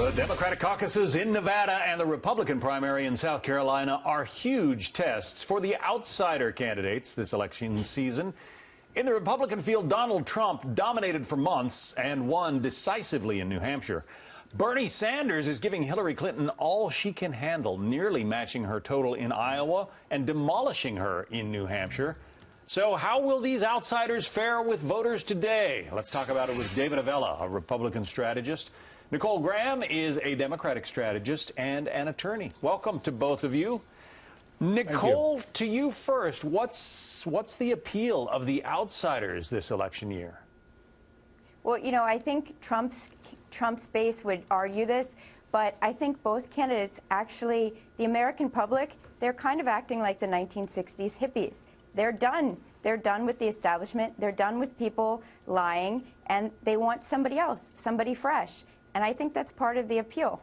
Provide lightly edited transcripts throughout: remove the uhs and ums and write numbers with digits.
The Democratic caucuses in Nevada and the Republican primary in South Carolina are huge tests for the outsider candidates this election season. In the Republican field, Donald Trump dominated for months and won decisively in New Hampshire. Bernie Sanders is giving Hillary Clinton all she can handle, nearly matching her total in Iowa and demolishing her in New Hampshire. So how will these outsiders fare with voters today? Let's talk about it with David Avella, a Republican strategist. Nicole Graham is a Democratic strategist and an attorney. Welcome to both of you. Nicole, to you first. What's the appeal of the outsiders this election year? Well, you know, I think Trump's base would argue this, but I think both candidates actually, the American public, they're kind of acting like the 1960s hippies. They're done. They're done with the establishment. They're done with people lying, and they want somebody else, somebody fresh. And I think that's part of the appeal.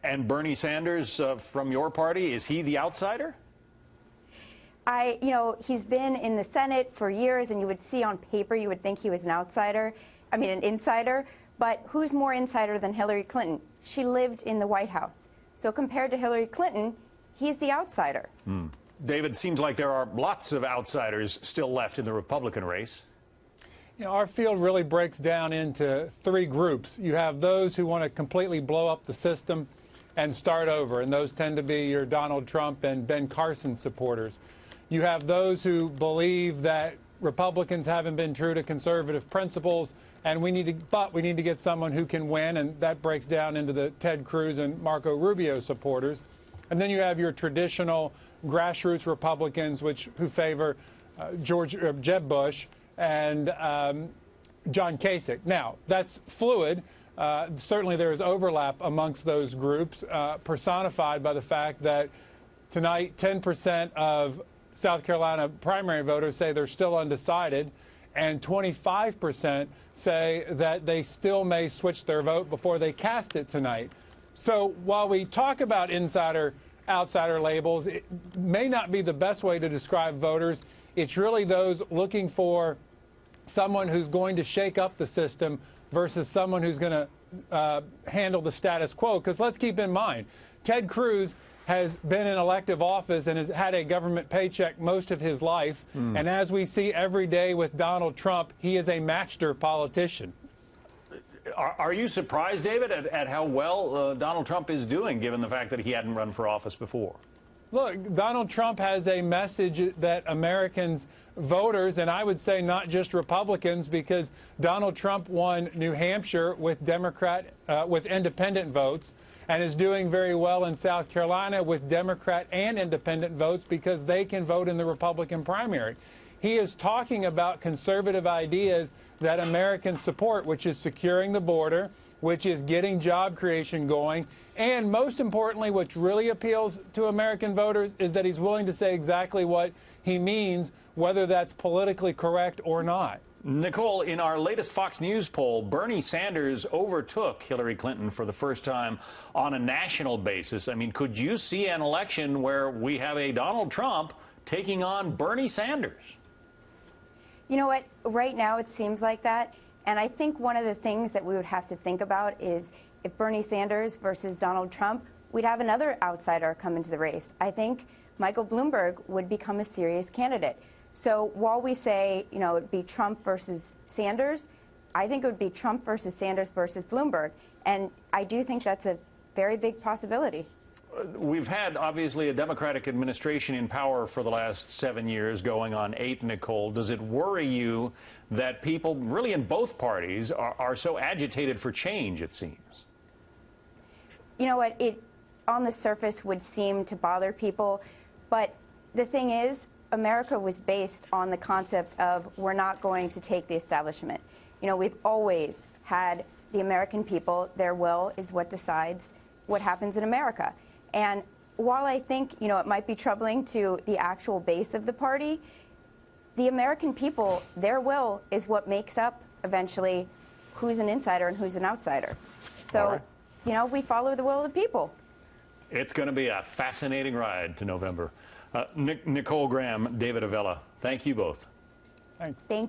And Bernie Sanders from your party, is he the outsider? You know, he's been in the Senate for years, and you would see on paper, you would think he was an outsider, an insider. But who's more insider than Hillary Clinton? She lived in the White House. So compared to Hillary Clinton, he's the outsider. David, it seems like there are lots of outsiders still left in the Republican race. You know, our field really breaks down into three groups. You have those who want to completely blow up the system and start over, and those tend to be your Donald Trump and Ben Carson supporters. You have those who believe that Republicans haven't been true to conservative principles, and we need to get someone who can win, and that breaks down into the Ted Cruz and Marco Rubio supporters. And then you have your traditional grassroots Republicans, who favor Jeb Bush and John Kasich. Now, that's fluid. Certainly there is overlap amongst those groups, personified by the fact that tonight 10% of South Carolina primary voters say they're still undecided, and 25% say that they still may switch their vote before they cast it tonight. So while we talk about insider-outsider labels, it may not be the best way to describe voters. It's really those looking for someone who's going to shake up the system versus someone who's going to handle the status quo. Because let's keep in mind, Ted Cruz has been in elective office and has had a government paycheck most of his life. And as we see every day with Donald Trump, he is a matchter politician. Are you surprised, David, at how well Donald Trump is doing, given the fact that he hadn't run for office before? Look, Donald Trump has a message that Americans, voters, and I would say not just Republicans, because Donald Trump won New Hampshire with independent votes, and is doing very well in South Carolina with Democrat and independent votes because they can vote in the Republican primary. He is talking about conservative ideas that Americans support, which is securing the border, which is getting job creation going, and most importantly, which really appeals to American voters, is that he's willing to say exactly what he means, whether that's politically correct or not. Nicole, in our latest Fox News poll, Bernie Sanders overtook Hillary Clinton for the first time on a national basis. I mean, could you see an election where we have a Donald Trump taking on Bernie Sanders? You know what? Right now it seems like that. And I think one of the things that we would have to think about is if Bernie Sanders versus Donald Trump, we'd have another outsider come into the race. I think Michael Bloomberg would become a serious candidate. So while we say, you know, it'd be Trump versus Sanders, I think it would be Trump versus Sanders versus Bloomberg. And I do think that's a very big possibility. We've had, obviously, a Democratic administration in power for the last 7 years, going on 8, Nicole. Does it worry you that people, really in both parties, are so agitated for change, it seems? You know what? It, on the surface, would seem to bother people. But the thing is, America was based on the concept of we're not going to take the establishment. You know, we've always had the American people, their will is what decides what happens in America. And while I think, you know, it might be troubling to the actual base of the party, the American people, their will is what makes up eventually who's an insider and who's an outsider. So, you know, we follow the will of the people. It's going to be a fascinating ride to November. Nicole Graham, David Avella, thank you both. Thanks. Thank you.